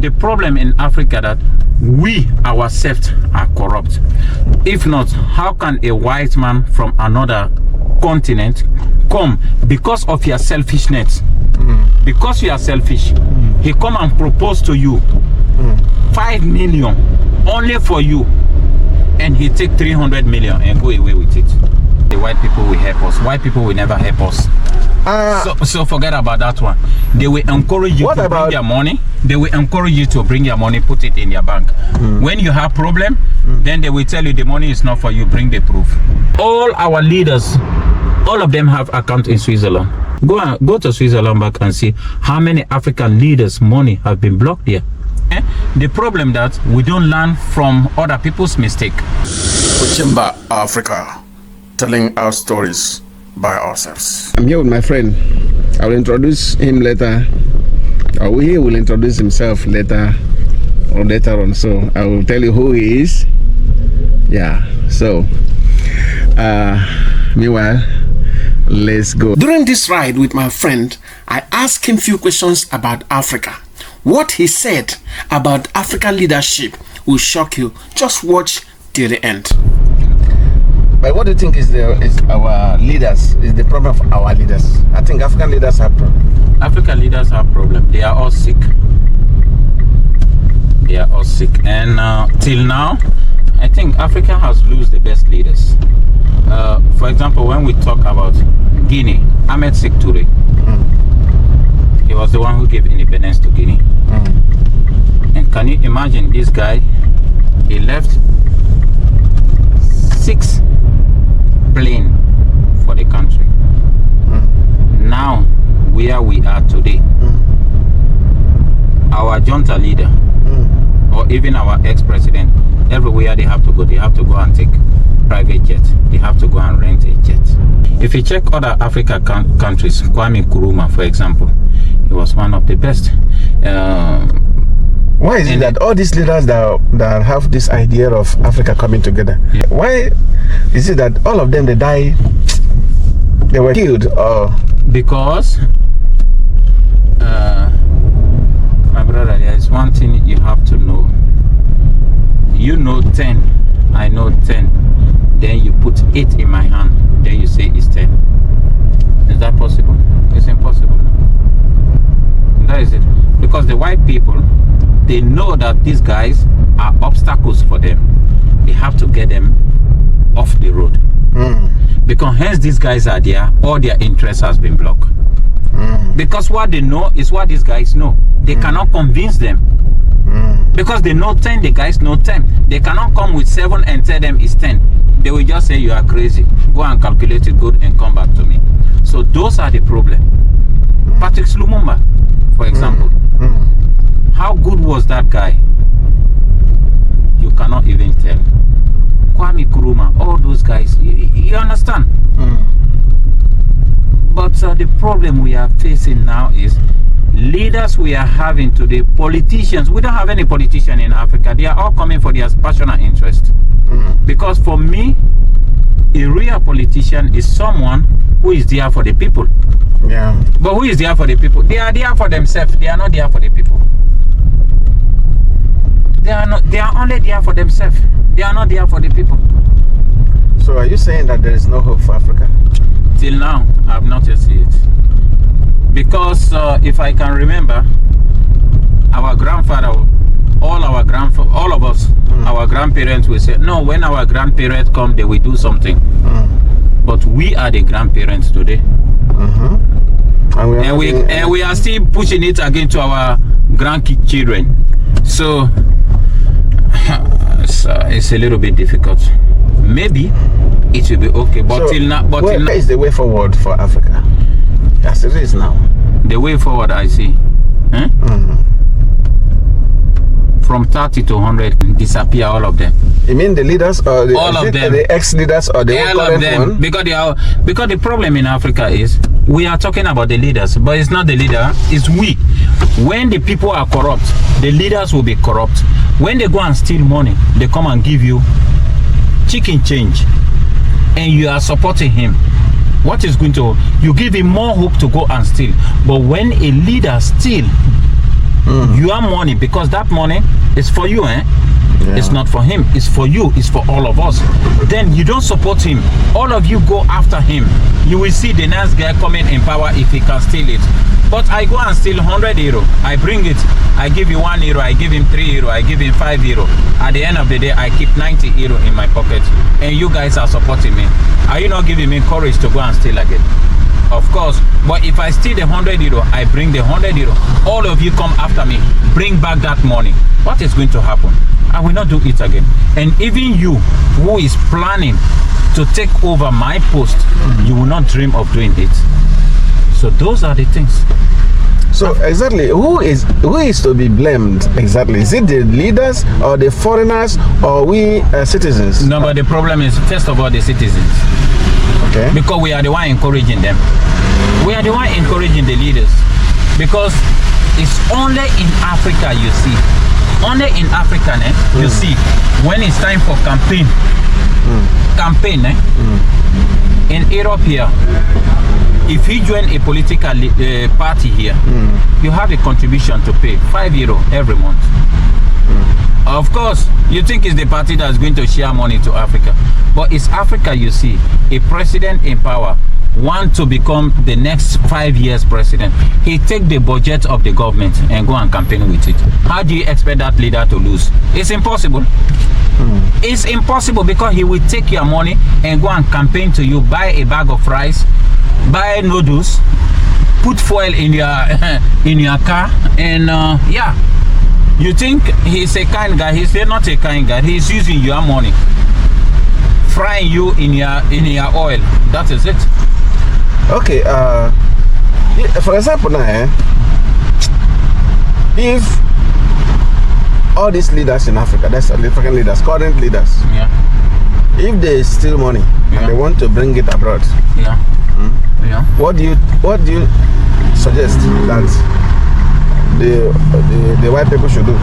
The problem in Africa that we ourselves are corrupt. If not, how can a white man from another continent come because of your selfishness? Because you are selfish, he come and propose to you 5 million only for you, and he take 300 million and go away with it. The white people will help us. White people will never help us. So forget about that one. They will encourage you to bring your money. They will encourage you to bring your money, put it in your bank. When you have problem, then they will tell you the money is not for you, bring the proof. All our leaders, all of them have account in Switzerland. Go to Switzerland back and see how many African leaders' money have been blocked there. The problem that we don't learn from other people's mistake. Uchimba Africa, telling our stories by ourselves. I'm here with my friend. I will introduce him later, or he will introduce himself later on. So I will tell you who he is. Yeah. So meanwhile, let's go. During this ride with my friend, I asked him few questions about Africa. What he said about African leadership will shock you. Just watch till the end. But what do you think is our leaders? Is the problem of our leaders? I think African leaders have problem. African leaders have problem. They are all sick. They are all sick. And till now, I think Africa has lost the best leaders. For example, when we talk about Guinea, Ahmed Sékou Touré, he was the one who gave independence to Guinea. And can you imagine this guy? He left 6 planes for the country. Now, where we are today, our junta leader, or even our ex-president, everywhere they have to go and take private jet. They have to go and rent a jet. If you check other African countries, Kwame Nkrumah, for example, he was one of the best. Why is it that all these leaders that have this idea of Africa coming together, why is it that all of them, they die, they were killed? Or because my brother, there is one thing you have to know. You know 10, I know 10. Then you put 8 in my hand, then you say it's 10. Is that possible? It's impossible. That is it. Because the white people, they know that these guys are obstacles for them. They have to get them off the road. Because hence these guys are there, all their interest has been blocked. Because what they know is what these guys know. They cannot convince them. Because they know 10, the guys know 10. They cannot come with 7 and tell them it's 10. They will just say you are crazy. Go and calculate it good and come back to me. So those are the problem. Patrice Lumumba, for example. How good was that guy? You cannot even tell. Kwame Nkrumah, all those guys, you understand? But the problem we are facing now is leaders we are having today, politicians. We don't have any politician in Africa. They are all coming for their personal interest. Because for me, a real politician is someone who is there for the people. yeah. But who is there for the people? They are there for themselves. They are not there for the people. They are only there for themselves. They are not there for the people. So are you saying that there is no hope for Africa? Till now, I have not yet seen it. Because if I can remember, our grandfather, all of us, our grandparents will say, no, when our grandparents come, they will do something. But we are the grandparents today. And we are still pushing it again to our grandchildren. So it's a little bit difficult. Maybe it will be okay, but so, till now. But where is the way forward for Africa? As it is now. The way forward, I see. From 30 to 100, disappear all of them. You mean the leaders, or all of them, the ex-leaders, or the all of them? One? Because the problem in Africa is we are talking about the leaders, but it's not the leader. It's we. When the people are corrupt, the leaders will be corrupt. When they go and steal money, they come and give you chicken change, and you are supporting him. What is going to, you give him more hope to go and steal. But when a leader steals your money, because that money is for you, eh? Yeah. It's not for him, it's for you, it's for all of us. Then you don't support him, all of you go after him. You will see the next guy coming in power if he can steal it. But I go and steal 100 euro, I bring it, I give you 1 euro, I give him 3 euro, I give him 5 euro. At the end of the day, I keep 90 euro in my pocket, and you guys are supporting me. Are you not giving me courage to go and steal again? Of course. But if I steal the 100 euro, I bring the 100 euro, all of you come after me, bring back that money. What is going to happen? I will not do it again. And even you who is planning to take over my post, you will not dream of doing it. So those are the things. So exactly, who is to be blamed exactly? Is it the leaders or the foreigners or we citizens? No, but the problem is, first of all, the citizens. Okay. Because we are the one encouraging them. We are the one encouraging the leaders. Because it's only in Africa you see. Only in Africa, you see, when it's time for campaign, in Europe here, if you join a political party here, you have a contribution to pay 5 euro every month. Of course, you think it's the party that's going to share money to Africa, but it's Africa you see. A president in power want to become the next 5 years president, he take the budget of the government and go and campaign with it. How do you expect that leader to lose? It's impossible. It's impossible, because he will take your money and go and campaign to you, buy a bag of rice, buy noodles, put fuel in your car, and yeah, you think he's a kind guy. He's not a kind guy. He's using your money, frying you in your oil. That is it. Okay, for example now, if all these leaders in Africa, that's African leaders, current leaders, if they steal money and they want to bring it abroad, what do you suggest that the white people should do?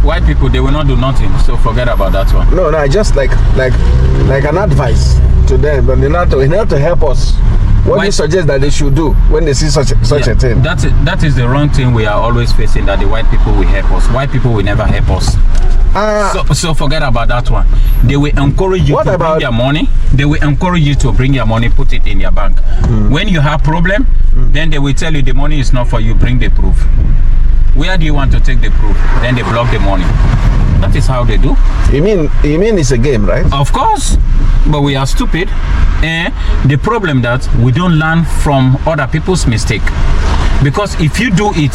White people, they will not do nothing, so forget about that one. No, just like an advice to them, but in order to help us. What do you suggest that they should do when they see such a thing? That is the wrong thing we are always facing, that the white people will help us. White people will never help us. So forget about that one. They will encourage you to bring your money. They will encourage you to bring your money, put it in your bank. When you have problem, then they will tell you the money is not for you, bring the proof. Where do you want to take the proof? Then they block the money. That is how they do. You mean it's a game, right? Of course, but we are stupid. And the problem that we don't learn from other people's mistake. Because if you do it,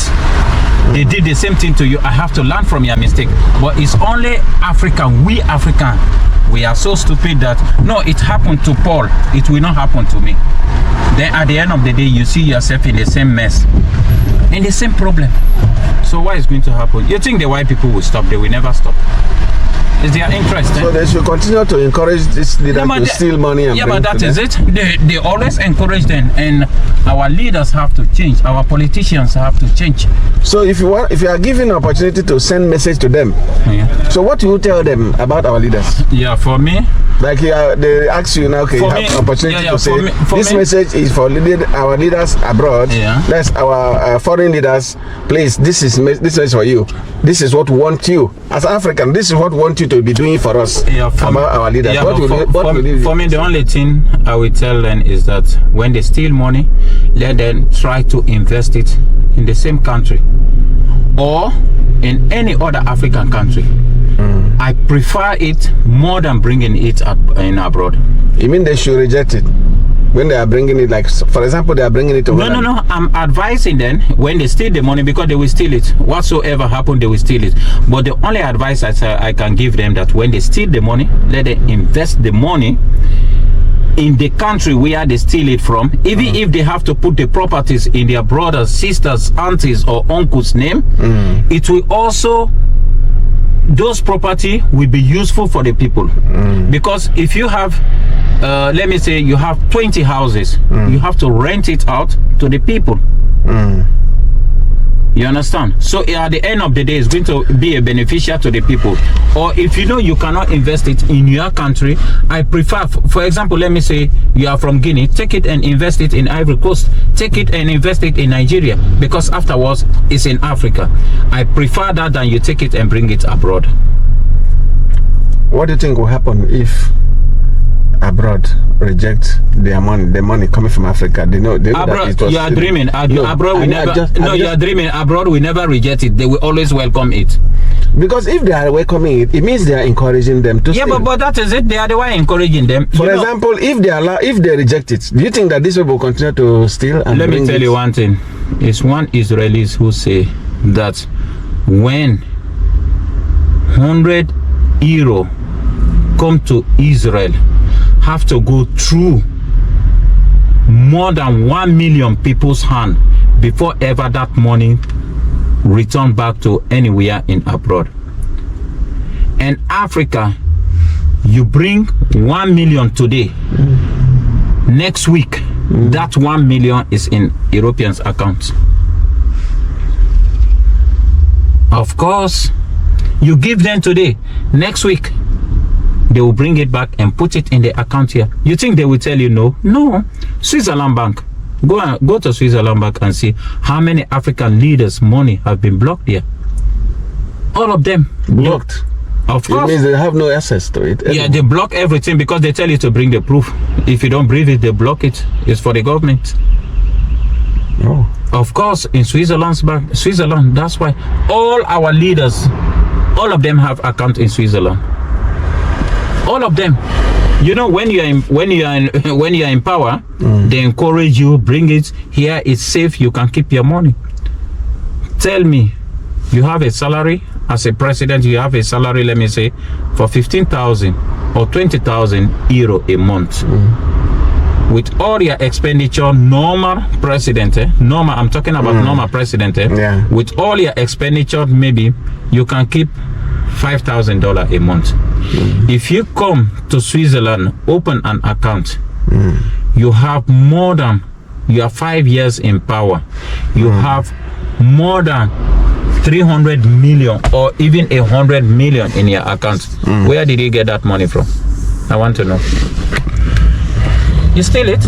they did the same thing to you, I have to learn from your mistake. But it's only African, we African, we are so stupid that no, it happened to Paul, it will not happen to me. Then at the end of the day, you see yourself in the same mess, in the same problem. So what is going to happen? You think the white people will stop? They will never stop. It's their interest. So they should continue to encourage this leader to steal money and but that is it. They always encourage them, and our leaders have to change. Our politicians have to change. So if you are given an opportunity to send message to them, so what do you tell them about our leaders? Yeah, for me, like they ask you now, okay, you have an opportunity to say this message is for our leaders abroad. That's our foreign leaders. Please, this is for you. This is what we want you as African. This is what we want you to be doing for us about our leaders. For me, the only thing I will tell them is that when they steal money, let them try to invest it in the same country or in any other African country. I prefer it more than bringing it in abroad. You mean they should reject it? When they are bringing it, like for example, they are bringing it to No. I'm advising them when they steal the money, because they will steal it. Whatsoever happen, they will steal it. But the only advice I can give them, that when they steal the money, let them invest the money in the country where they steal it from. Even if they have to put the properties in their brothers, sisters, aunties, or uncles' name, it will also, those property will be useful for the people. Because if you have let me say you have 20 houses, you have to rent it out to the people. You understand? So at the end of the day, it's going to be a beneficial to the people. Or if you know you cannot invest it in your country, I prefer, for example, let me say you are from Guinea, take it and invest it in Ivory Coast. Take it and invest it in Nigeria, because afterwards it's in Africa. I prefer that than you take it and bring it abroad. What do you think will happen if abroad reject their money, the money coming from Africa? They know abroad, that it was, you are dreaming. Abroad we never. You are dreaming. Abroad we never reject it. They will always welcome it. Because if they are welcoming it, it means they are encouraging them to. Yeah, but that is it. They are the one encouraging them. For example, if they reject it, do you think that this people will continue to steal? And let me tell you one thing. It's one Israelis who say that when 100 euro come to Israel, have to go through more than 1 million people's hand before ever that money return back to anywhere in abroad. And Africa, you bring 1 million today, next week that 1 million is in Europeans' accounts. Of course, you give them today, next week they will bring it back and put it in the account here. You think they will tell you no? No. Switzerland Bank. Go to Switzerland Bank and see how many African leaders' money have been blocked here. All of them blocked. Of course. It means they have no access to it anymore. Yeah, they block everything because they tell you to bring the proof. If you don't bring it, they block it. It's for the government. Oh. Of course, in Switzerland, that's why all our leaders, all of them have account in Switzerland. All of them. You know, when you are in power, they encourage you, bring it here, it's safe, you can keep your money. Tell me, you have a salary as a president, you have a salary, let me say, for 15,000 or 20,000 euro a month. With all your expenditure, normal president, normal, I'm talking about normal president, yeah. With all your expenditure, maybe you can keep $5,000 a month. If you come to Switzerland, open an account, you have more than, you are 5 years in power, you have more than 300 million or even 100 million in your account. Where did you get that money from? I want to know. You steal it?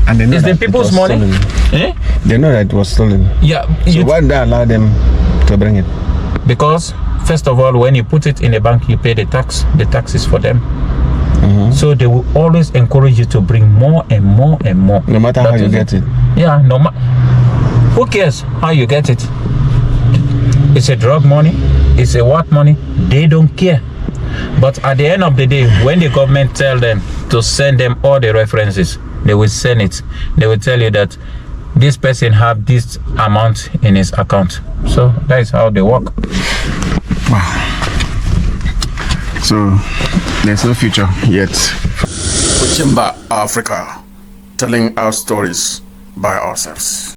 And they know it's the people's money. Eh? They know that it was stolen. Yeah. So why did they allow them to bring it? Because first of all, when you put it in a bank, you pay the tax. The tax is for them. So they will always encourage you to bring more and more and more. No matter how you get it. Yeah, no matter. Who cares how you get it? It's a drug money. It's a what money? They don't care. But at the end of the day, when the government tell them to send them all the references, they will send it. They will tell you that this person have this amount in his account. So that is how they work. Wow. So there's no future yet. Uchimba Africa, telling our stories by ourselves.